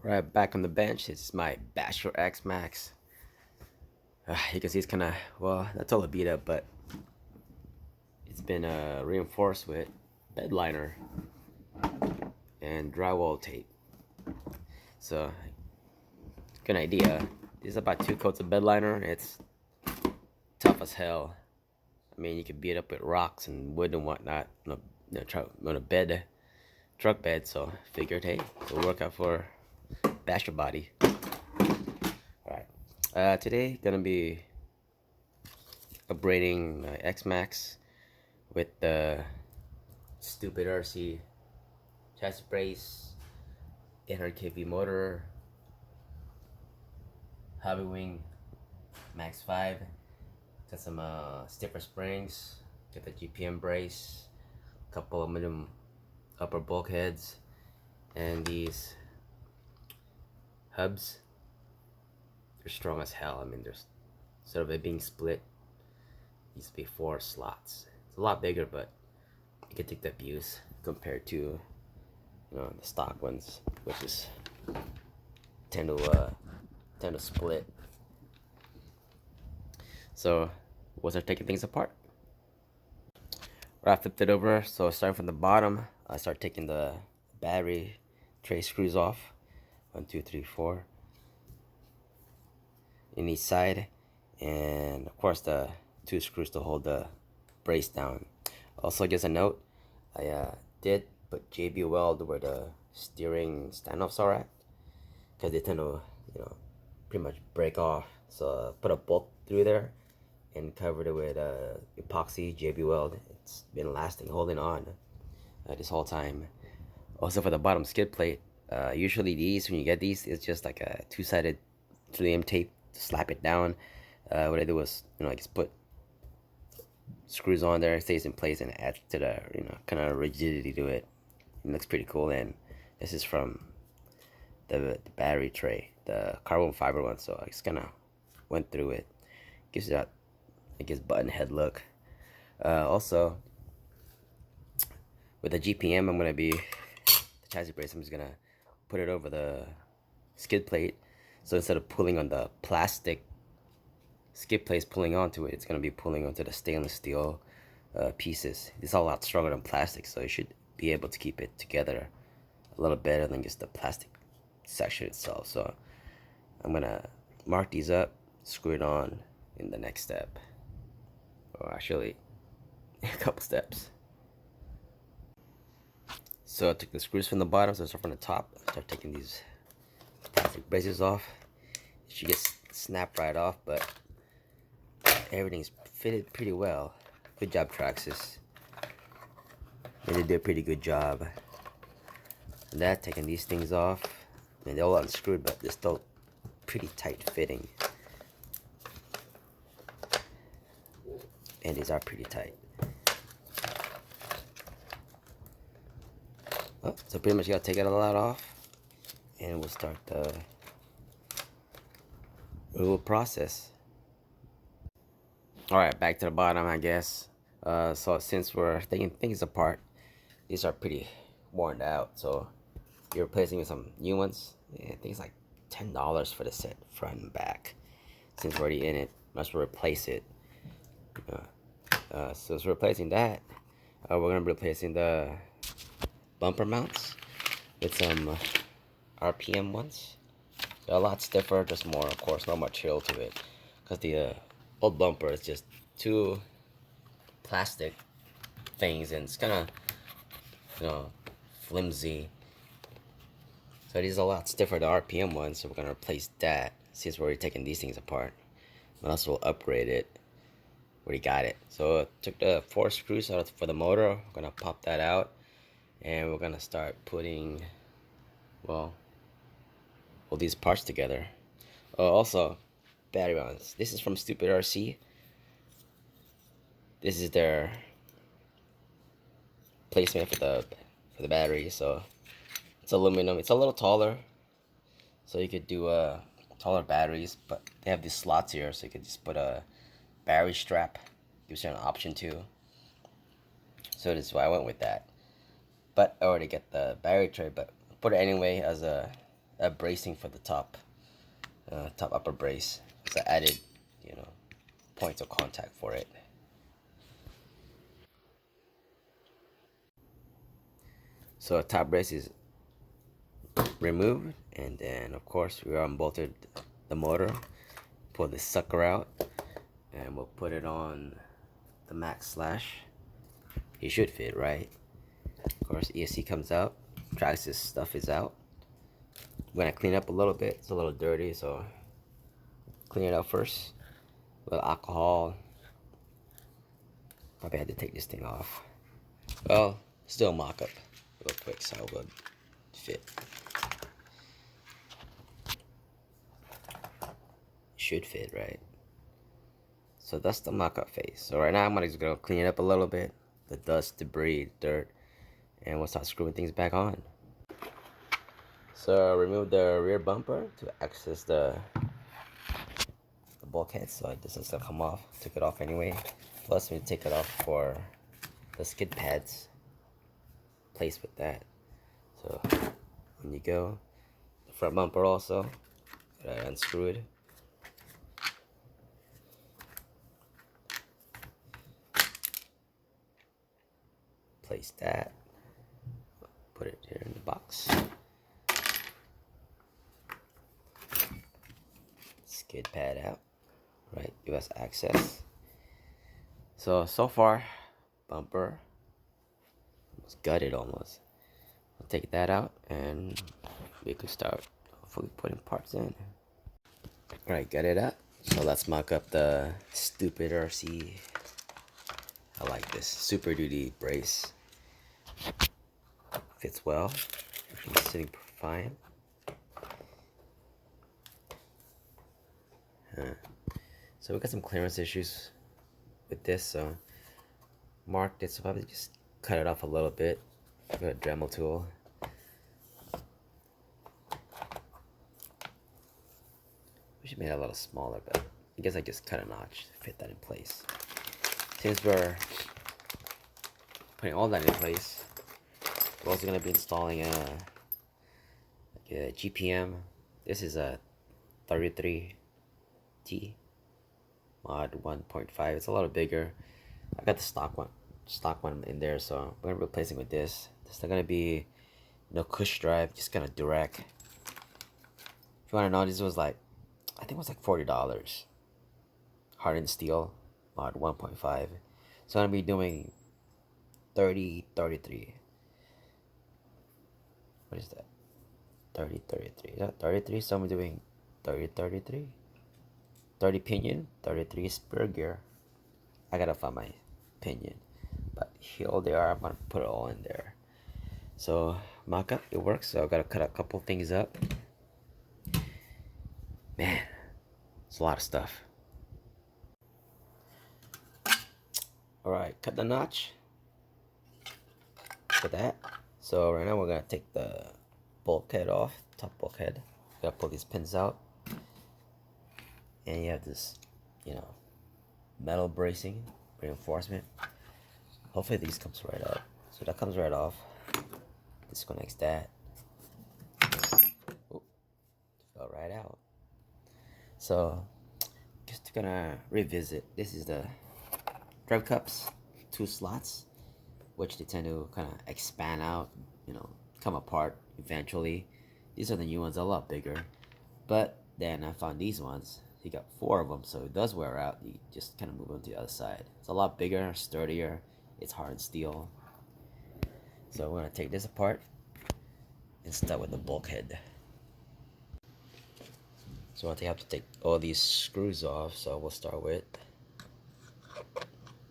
Right back on the bench. It's my Bachelor XMAXX. You can see it's kind of, well, that's all a beat up, but it's been reinforced with bed liner and drywall tape. So, good idea. This is about 2 coats of bed liner. It's tough as hell. I mean, you could beat it up with rocks and wood and whatnot on a bed, truck bed. So, figured, hey, it'll work out for Bachelor body. Alright. Today, gonna be upgrading my XMAXX with the StupidRC chassis brace, 800 kV motor, Hobbywing MAX5. Got some stiffer springs, got the GPM brace, a couple of medium upper bulkheads, and these hubs. They're strong as hell. I mean, there's instead of it being split, it used to be 4 slots. It's a lot bigger, but you can take the abuse compared to the stock ones, which is tend to split. So we'll start taking things apart. I flipped it over, so starting from the bottom, I start taking the battery tray screws off. 1, 2, 3, 4 in each side, and of course the 2 screws to hold the brace down. Also, just a note, I did put JB weld where the steering standoffs are at, because they tend to pretty much break off. So put a bolt through there and covered it with epoxy JB weld. It's been lasting, holding on this whole time. Also, for the bottom skid plate, usually these, when you get these, it's just like a 2-sided 3M tape to slap it down. What I do was, I just put screws on there, it stays in place, and adds to the kind of rigidity to it. It looks pretty cool. And this is from the battery tray, the carbon fiber one, so I just kind of went through it. Gives that, I guess, button head look. Also, with the GPM, I'm gonna be the chassis brace. I'm just gonna put it over the skid plate. So instead of pulling on the plastic skid plates pulling onto it, it's gonna be pulling onto the stainless steel pieces. It's a lot stronger than plastic, so you should be able to keep it together a little better than just the plastic section itself. So I'm gonna mark these up, screw it on in the next step, or actually a couple steps. So I took the screws from the bottom, so I start from the top, start taking these plastic braces off. It should get snapped right off, but everything's fitted pretty well. Good job, Traxxas. They did a pretty good job. And that, taking these things off. I mean, they're all unscrewed, but they're still pretty tight fitting. And these are pretty tight. Oh, so pretty much you gotta take it a lot off, and we'll start the removal process. Alright, back to the bottom, I guess. So since we're taking things apart, these are pretty worn out, so you're replacing with some new ones. I think it's like $10 for the set, front and back. Since we're already in it, might as well replace it. So as we're replacing that, we're going to be replacing the bumper mounts with some RPM ones. They're a lot stiffer, just more, of course, no material to it, because the old bumper is just 2 plastic things, and it's kind of flimsy. So these are a lot stiffer, the RPM ones, so we're going to replace that since we're already taking these things apart. And also we'll upgrade it. Already got it. So I took the 4 screws out for the motor. We're going to pop that out, and we're going to start putting, well, all these parts together. Also, battery mounts. This is from StupidRC. This is their placement for the battery. So it's aluminum. It's a little taller, so you could do taller batteries, but they have these slots here, so you could just put a battery strap. Gives you an option too. So this is why I went with that. But I already get the battery tray, but put it anyway as a bracing for the top upper brace. It's an added, you know, points of contact for it. So top brace is removed, and then of course we unbolted the motor, pull this sucker out, and we'll put it on the MAX/. It should fit, right? Of course, ESC comes out, Traxxas stuff is out. I'm gonna clean up a little bit. It's a little dirty, so clean it up first. A little alcohol. Probably had to take this thing off. Well, still mock up real quick, so it would fit. Should fit, right? So that's the mock-up phase. So right now I'm just gonna clean it up a little bit, the dust, debris, dirt, and we'll start screwing things back on. So remove the rear bumper to access the bulkhead, so this is gonna come off. Took it off anyway. Plus we take it off for the skid pads placed with that. So when you go, the front bumper also, gotta unscrew it. Place that, put it here in the box. Skid pad out, right? Give us access. So far, bumper was gutted almost. We'll take that out and we could start hopefully putting parts in. Alright, got it out. So let's mock up the StupidRC. I like this Super Duty brace. Fits well. Everything's sitting fine. So we got some clearance issues with this, so marked it. So probably just cut it off a little bit. Got a Dremel tool. We should make it a little smaller, but I guess I just cut a notch to fit that in place. Since we're putting all that in place, we're also going to be installing a GPM. This is a 33T mod 1.5. It's a lot bigger. I got the stock one in there, so we're going to replace it with this. It's not going to be no cush drive, just kind of direct. If you want to know, this was like, I think it was like $40. Hardened steel mod 1.5. So I'm going to be doing 30-33. What is that? 30-33. Is that 33? So I'm doing 30-33. 30 pinion, 33 spur gear. I gotta find my pinion. But here they are. I'm gonna put it all in there. So mock up, it works. So I gotta cut a couple things up. Man, it's a lot of stuff. Alright, cut the notch for that. So right now we're gonna take the bulkhead off, top bulkhead. Gotta pull these pins out. And you have this, you know, metal bracing, reinforcement. Hopefully these comes right up. So that comes right off. Disconnects that. Oop, fell right out. So just gonna revisit. This is the drive cups, 2 slots, which they tend to kind of expand out, you know, come apart eventually. These are the new ones, a lot bigger. But then I found these ones. You got 4 of them, so it does wear out. You just kind of move them to the other side. It's a lot bigger, sturdier. It's hardened steel. So we're gonna take this apart and start with the bulkhead. So I think I have to take all these screws off. So we'll start with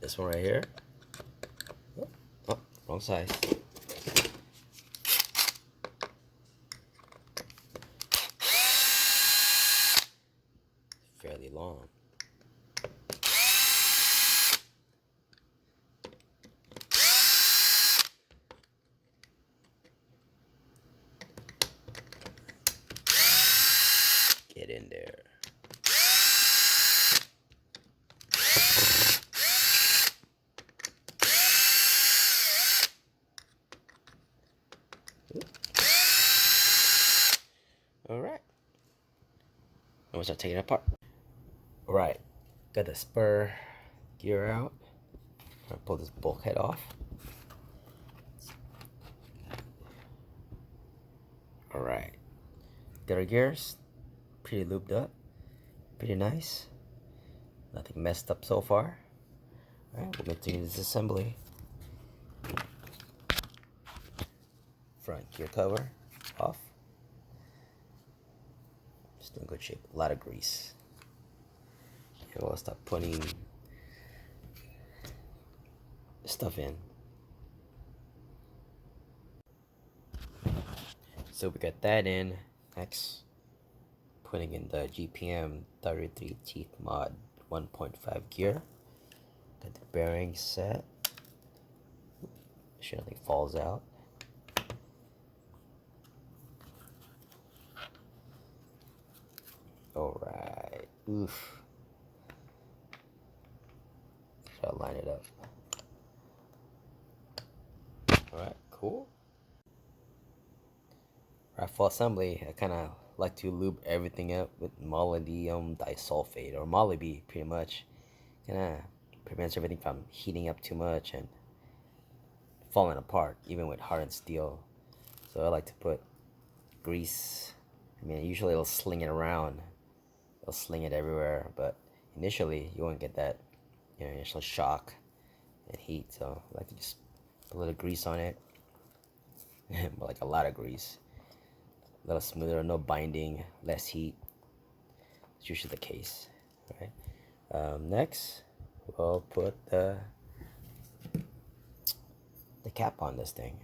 this one right here. Oh, wrong size. Fairly long. Get in there. Alright. And we'll start taking it apart. Alright. Got the spur gear out. I'm gonna pull this bulkhead off. Alright. Got our gears. Pretty lubed up. Pretty nice. Nothing messed up so far. Alright, we'll continue this assembly. Front gear cover off. Still in good shape. A lot of grease. Okay, we'll start putting stuff in. So we got that in. Next, putting in the GPM 33 teeth mod 1.5 gear. Got the bearing set. Make sure nothing falls out. Alright. Oof. Try to line it up. Alright, cool. Right, for assembly, I kind of like to lube everything up with molybdenum disulfate, or molyb, pretty much. Kind of prevents everything from heating up too much and falling apart, even with hardened steel. So I like to put grease. I mean, usually it'll sling it around. It'll sling it everywhere, but initially you won't get that, you know, initial shock and heat. So I like to just put a little grease on it, but like a lot of grease. A little smoother, no binding, less heat. It's usually the case, right? Next, we'll put the cap on this thing.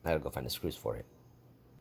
I gotta go find the screws for it.